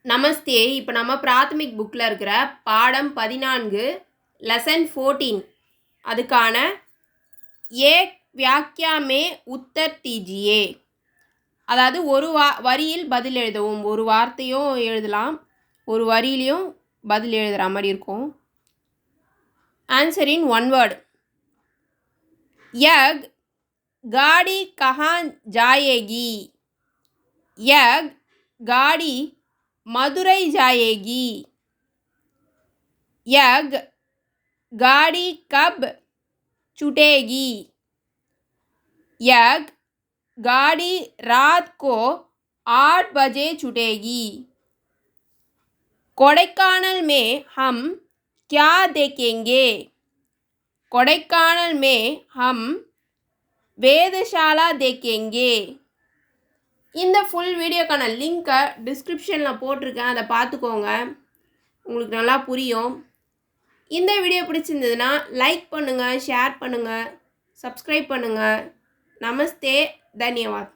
நமஸ்தே. இப்போ நம்ம பிராத்தமிக் புக்கில் இருக்கிற பாடம் 14 லெசன் 14 அதுக்கான ஏக் வியாக்கியா மே உத்தர் தீஜியே, அதாவது ஒரு வரியில் பதில் எழுதவும். ஒரு வார்த்தையும் எழுதலாம், ஒரு வரியிலையும் பதில் எழுதுகிற மாதிரி இருக்கும். Answer in one word. யக் गाड़ी कहाँ जाएगी? यह गाड़ी मदुरई जाएगी. यह गाड़ी कब छूटेगी? यह गाड़ी रात को 8 बजे छूटेगी. कोडाईकनाल में हम क्या देखेंगे? कोडाईकनाल में हम வேதசாலா தேக்கேங்கே. இந்த ஃபுல் வீடியோக்கான லிங்க்கை டிஸ்கிரிப்ஷனில் போட்டிருக்கேன், அதை பார்த்துக்கோங்க, உங்களுக்கு நல்லா புரியும். இந்த வீடியோ பிடிச்சிருந்ததுன்னா லைக் பண்ணுங்கள், ஷேர் பண்ணுங்கள், சப்ஸ்கிரைப் பண்ணுங்கள். நமஸ்தே, தன்யவாத்.